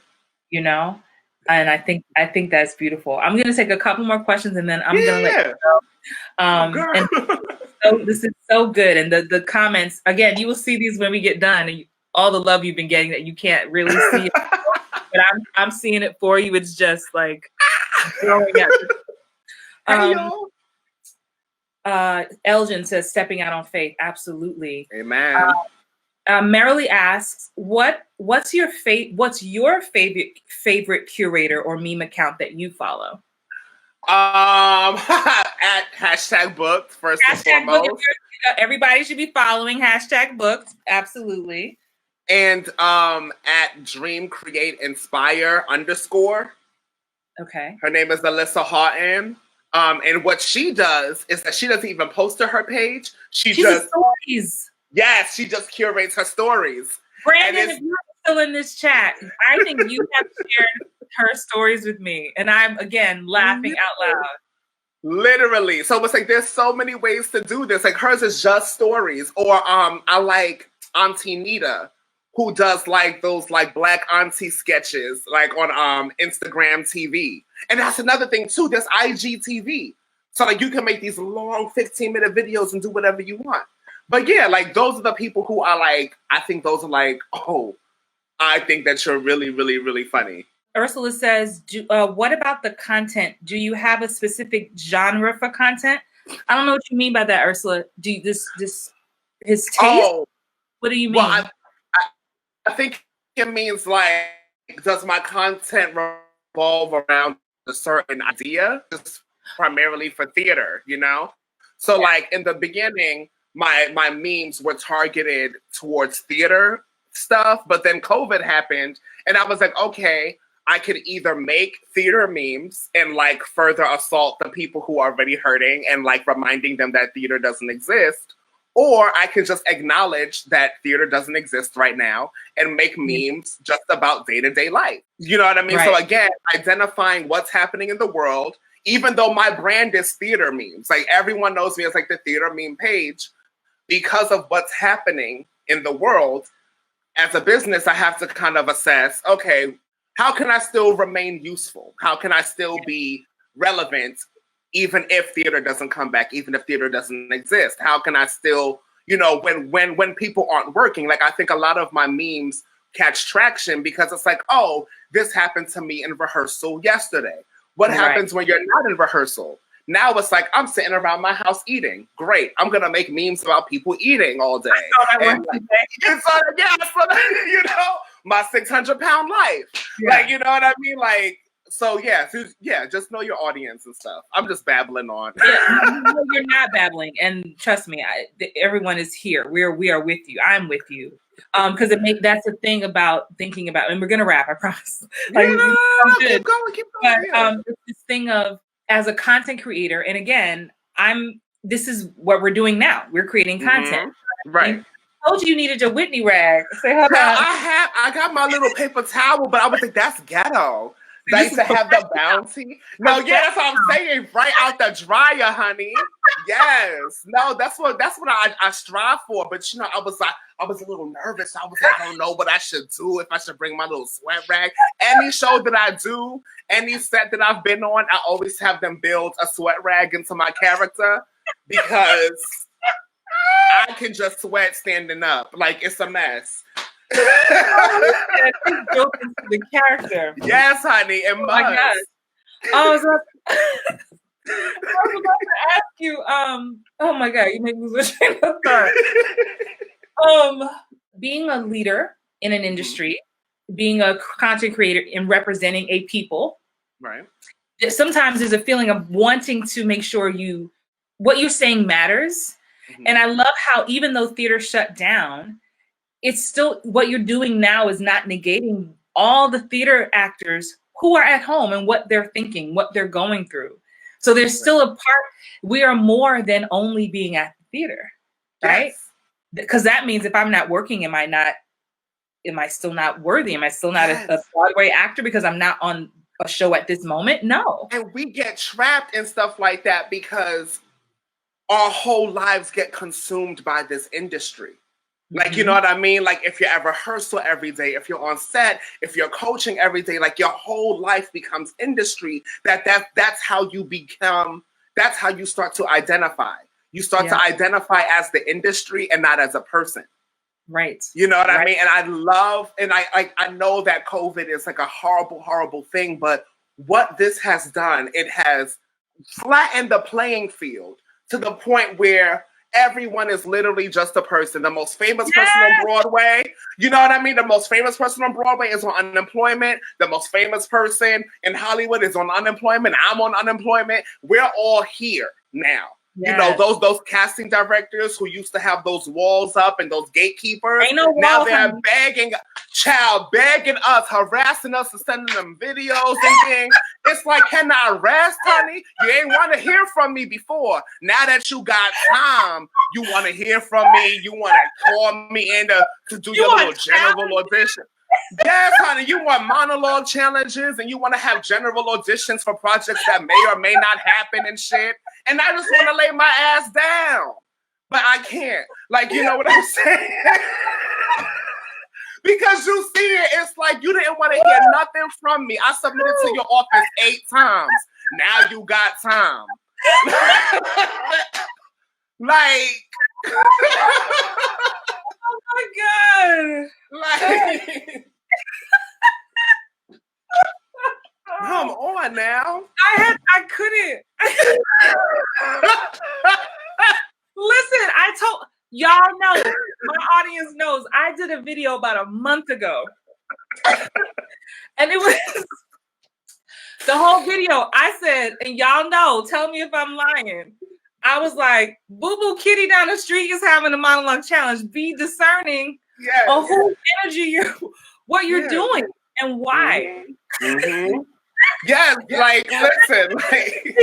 You know? And I think that's beautiful. I'm going to take a couple more questions and then I'm going to let you go. And so this is so good. And the comments, again, you will see these when we get done. And all the love you've been getting that you can't really see it. But I'm seeing it for you. It's just like throwing at Elgin says, stepping out on faith. Absolutely. Amen. Marilee asks, what's your favorite curator or meme account that you follow? At #booked first and foremost. Everybody should be following #booked. Absolutely. And at Dream Create Inspire _ Okay. Her name is Alyssa Houghton. And what she does is that she doesn't even post to her page. She just stories. Yes, she just curates her stories. Brandon, if you're still in this chat, I think you have shared her stories with me. And I'm, again, laughing out loud. Literally. So it's like, there's so many ways to do this. Like, hers is just stories. Or I like Auntie Nita, who does like those like Black auntie sketches, like on Instagram TV. And that's another thing too, there's IGTV. So like you can make these long 15-minute videos and do whatever you want. But yeah, like those are the people who are like, I think those are like, oh, I think that you're really, really, really funny. Ursula says, what about the content? Do you have a specific genre for content? I don't know what you mean by that, Ursula. Do you, this his taste? Oh, what do you mean? Well, I think it means like, does my content revolve around a certain idea? Just primarily for theater, you know? So like in the beginning, my memes were targeted towards theater stuff, but then COVID happened and I was like, okay, I could either make theater memes and like further assault the people who are already hurting and like reminding them that theater doesn't exist, or I could just acknowledge that theater doesn't exist right now and make memes just about day-to-day life. You know what I mean? Right. So again, identifying what's happening in the world, even though my brand is theater memes, like everyone knows me as like the theater meme page, because of what's happening in the world. As a business, I have to kind of assess, okay, how can I still remain useful? How can I still be relevant even if theater doesn't come back, even if theater doesn't exist? How can I still, you know, when people aren't working? Like I think a lot of my memes catch traction because it's like, oh, this happened to me in rehearsal yesterday. What happens when you're not in rehearsal? Now it's like, I'm sitting around my house eating. Great. I'm going to make memes about people eating all day. And like, you know, my 600-pound life. Yeah. Like, you know what I mean? Like, so yeah, just know your audience and stuff. I'm just babbling on. Yeah, no, you're not babbling. And trust me, everyone is here. We are with you. I'm with you. Because that's the thing about thinking about, and we're going to wrap, I promise. Like, keep going. But it's this thing of, as a content creator, and again, this is what we're doing now. We're creating content. Right. I told you needed your Whitney rag. Say hello. I got my little paper towel, but I was like, that's ghetto. They used to have the bounty. No, yeah, that's what I'm saying. Right out the dryer, honey. Yes. No, that's what I strive for. But you know, I was a little nervous. I was like, I don't know what I should do, if I should bring my little sweat rag. Any show that I do, any set that I've been on, I always have them build a sweat rag into my character because I can just sweat standing up. Like, it's a mess. Built into the character. Yes, honey, it must. My gosh. I was about to ask you, oh my God, you make me wish I being a leader in an industry, being a content creator and representing a people, right? Sometimes there's a feeling of wanting to make sure what you're saying matters. And I love how even though theater shut down, it's still what you're doing now is not negating all the theater actors who are at home and what they're thinking, what they're going through. So there's still a part, we are more than only being at the theater, right? Because that means if I'm not working, am I still not worthy? Am I still not a Broadway actor because I'm not on a show at this moment? No. And we get trapped in stuff like that because our whole lives get consumed by this industry. Like, you know what I mean? Like, if you're at rehearsal every day, if you're on set, if you're coaching every day, like your whole life becomes industry. That's how you become, that's how you start to identify. You start to identify as the industry and not as a person. Right. You know what I mean? And I love, and I know that COVID is like a horrible, horrible thing, but what this has done, it has flattened the playing field to the point where everyone is literally just a person. The most famous person on Broadway, you know what I mean? The most famous person on Broadway is on unemployment. The most famous person in Hollywood is on unemployment. I'm on unemployment. We're all here now. Yes. You know, those casting directors who used to have those walls up and those gatekeepers, now they're begging us, harassing us and sending them videos and things. It's like, can I rest, honey? You ain't want to hear from me before. Now that you got time, you want to hear from me. You want to call me in to do your little general audition. Yes, honey, you want monologue challenges and you want to have general auditions for projects that may or may not happen and shit. And I just want to lay my ass down. But I can't. Like, you know what I'm saying? Because you see it, it's like you didn't want to hear nothing from me. I submitted to your office 8 times. Now you got time. Like, oh my God. Like, come on now. I couldn't. Listen, I told y'all know, my audience knows, I did a video about a month ago. And it was the whole video. I said, and y'all know, tell me if I'm lying. I was like, Boo Boo Kitty down the street is having a monologue challenge. Be discerning of whose energy what you're doing and why. Yes, like, listen, like,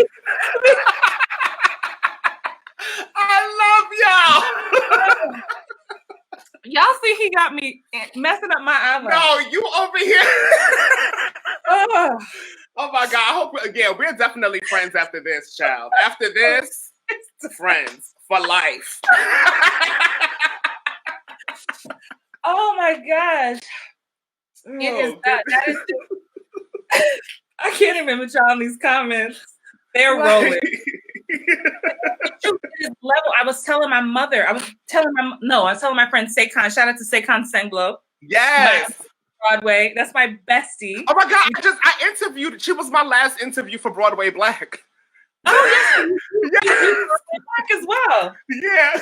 I love y'all. Y'all see he got me messing up my eyelash. No, you over here. Oh my God. I hope, we're definitely friends after this, child. After this, friends for life. Oh my gosh. It is that is I can't even with y'all in these comments. They're rolling. I was telling my mother, I was telling my friend Seikhan. Shout out to Seikhan Senglo. Yes. Broadway. That's my bestie. Oh my God. I interviewed, she was my last interview for Broadway Black. Oh, yes. Black as well. Yeah.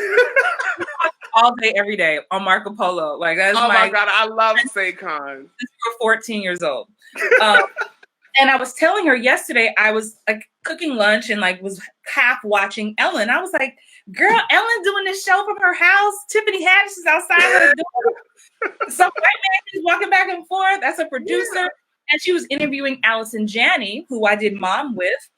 All day, every day on Marco Polo. Like, that's my God. I love Seikhan. Since we were 14 years old. And I was telling her yesterday, I was like cooking lunch and like was half watching Ellen. I was like, girl, Ellen doing this show from her house. Tiffany Haddish is outside of the door. Some white man is walking back and forth. That's a producer. Yeah. And she was interviewing Allison Janney, who I did Mom with.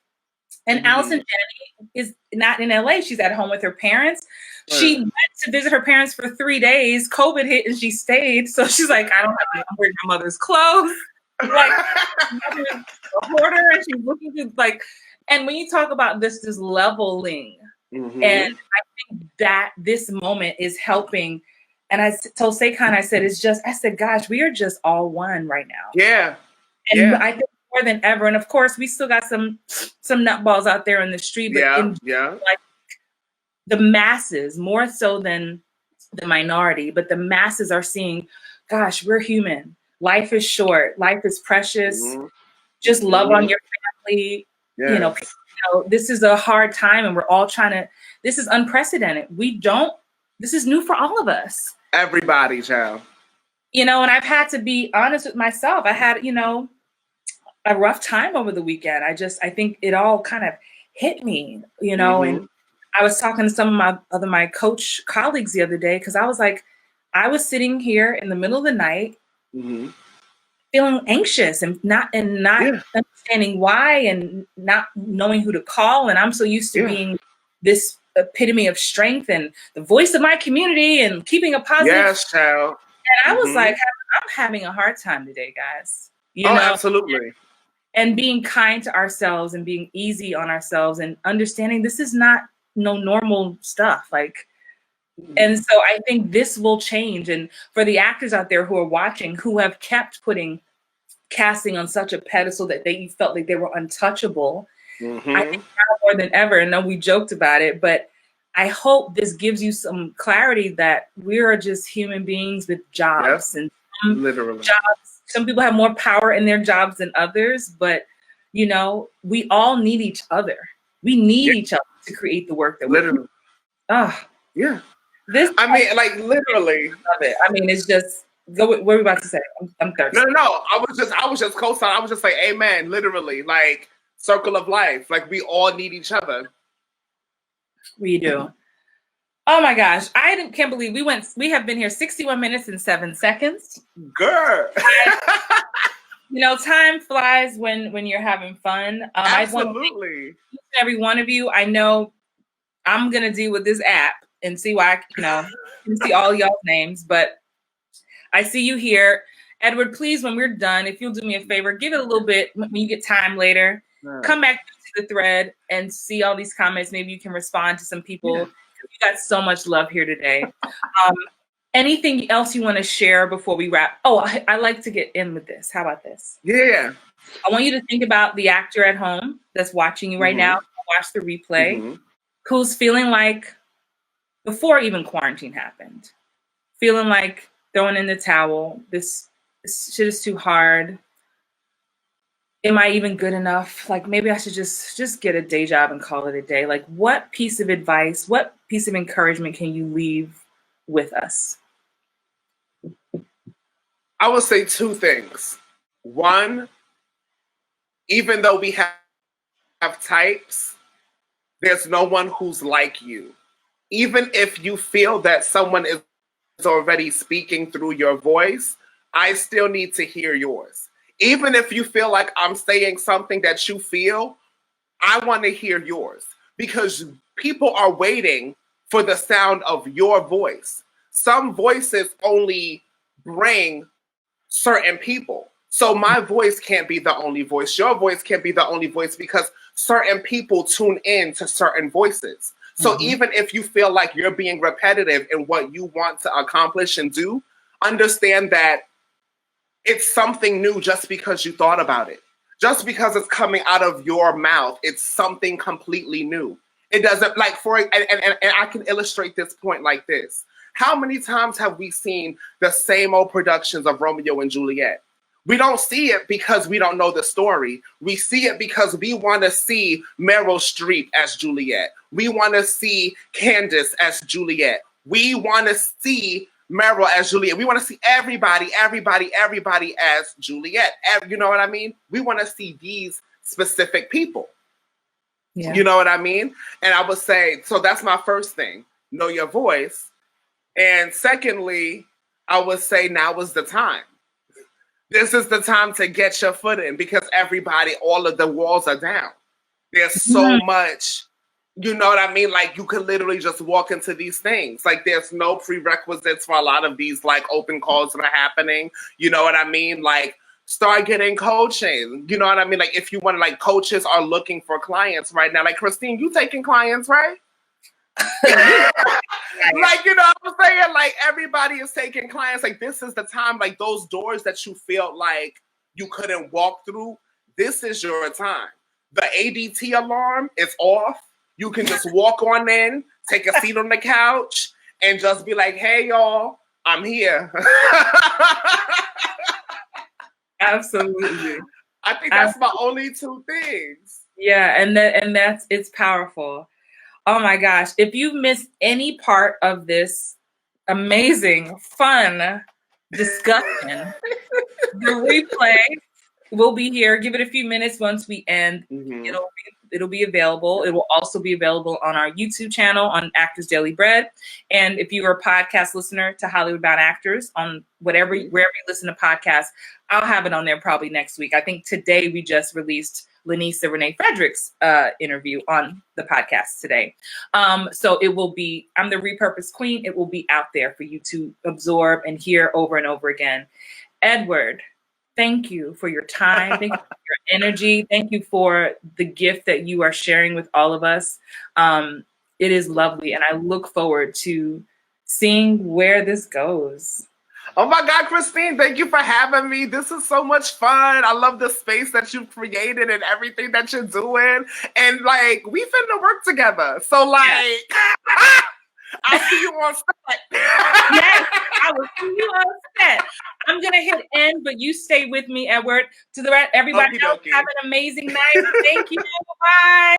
And Allison Janney is not in LA. She's at home with her parents. Right. She went to visit her parents for 3 days. COVID hit and she stayed. So she's like, I don't have to wear my mother's clothes. Like, mother is a hoarder, and she's looking to like. And when you talk about this leveling, and I think that this moment is helping. And I told CAINE, I said, gosh, we are just all one right now. Yeah. And I think more than ever. And of course, we still got some nutballs out there in the street, but like the masses, more so than the minority, but the masses are seeing, gosh, we're human. Life is short. Life is precious. Just love on your family. You know, this is a hard time, and we're all trying to. This is unprecedented. This is new for all of us. Everybody, child. You know, and I've had to be honest with myself. I had, a rough time over the weekend. I think it all kind of hit me, and I was talking to some of my coach colleagues the other day, because I was like, I was sitting here in the middle of the night feeling anxious and not understanding why, and not knowing who to call. And I'm so used to being this epitome of strength and the voice of my community and keeping a positive. Yes, child. And I was like, I'm having a hard time today, guys. You know? Absolutely. And being kind to ourselves and being easy on ourselves and understanding this is not no normal stuff. Like, and so I think this will change. And for the actors out there who are watching, who have kept putting casting on such a pedestal that they felt like they were untouchable, I think now more than ever, and I know we joked about it, but I hope this gives you some clarity that we are just human beings with jobs, and literally jobs. Some people have more power in their jobs than others, but we all need each other. We need each other to create the work that we do. I mean, like, literally. Love it. I mean, it's just. What were we about to say? I'm thirsty. No. I was just co-signing. I was just like, amen. Literally, like, circle of life. Like, we all need each other. We do. Oh my gosh. I can't believe we have been here 61 minutes and 7 seconds. Girl. Time flies when you're having fun. Absolutely. Every one of you, I know I'm going to deal with this app and see why, can see all y'all's names, but I see you here. Edward, please, when we're done, if you'll do me a favor, give it a little bit when you get time later. Come back to the thread and see all these comments. Maybe you can respond to some people. You got so much love here today. Anything else you want to share before we wrap? Oh, I like to get in with this. How about this? Yeah. I want you to think about the actor at home that's watching you right now. Watch the replay. Who's feeling like, before even quarantine happened, feeling like throwing in the towel. This shit is too hard. Am I even good enough? Like, maybe I should just get a day job and call it a day. Like, what piece of advice, what piece of encouragement can you leave with us? I would say 2 things. One, even though we have types, there's no one who's like you. Even if you feel that someone is already speaking through your voice, I still need to hear yours. Even if you feel like I'm saying something that you feel, I want to hear yours, because people are waiting for the sound of your voice. Some voices only bring certain people. So my voice can't be the only voice. Your voice can't be the only voice, because certain people tune in to certain voices. So even if you feel like you're being repetitive in what you want to accomplish and do, understand that it's something new just because you thought about it. Just because it's coming out of your mouth, it's something completely new. It doesn't, like, and I can illustrate this point like this. How many times have we seen the same old productions of Romeo and Juliet? We don't see it because we don't know the story. We see it because we want to see Meryl Streep as Juliet. We want to see Candace as Juliet. We want to see Meryl as Juliet. We want to see everybody as Juliet. You know what I mean? We want to see these specific people. Yeah. You know what I mean? And I would say, so that's my first thing. Know your voice. And secondly, I would say now is the time. This is the time to get your foot in, because all of the walls are down. There's so much, you know what I mean? Like, you could literally just walk into these things. Like, there's no prerequisites for a lot of these, like, open calls that are happening. You know what I mean? Like, start getting coaching. You know what I mean? Like, if you want to, like, coaches are looking for clients right now. Like, Christine, you taking clients, right? Like, you know what I'm saying? Like, everybody is taking clients. Like, this is the time, like, those doors that you felt like you couldn't walk through, this is your time. The ADT alarm is off. You can just walk on in, take a seat on the couch, and just be like, hey, y'all, I'm here. Absolutely. I think that's my only two things. Yeah, and that's it's powerful. Oh my gosh. If you missed any part of this amazing, fun discussion, the replay will be here. Give it a few minutes once we end. Mm-hmm. It'll be available. It will also be available on our YouTube channel on Actors Daily Bread. And if you are a podcast listener to Hollywood Bound Actors on wherever you listen to podcasts, I'll have it on there probably next week. I think today we just released Lenisa Renee Frederick's interview on the podcast today. So it will be, I'm the Repurposed Queen. It will be out there for you to absorb and hear over and over again. Edward, thank you for your time. Thank you for your energy. Thank you for the gift that you are sharing with all of us. It is lovely. And I look forward to seeing where this goes. Oh my God, Christine, thank you for having me. This is so much fun. I love the space that you've created and everything that you're doing. And like, we finna work together. So like, I'll see you on set. Yes, I will see you on set. I'm going to hit end, but you stay with me, Edward. To the rest, everybody else, have an amazing night. Thank you. Bye.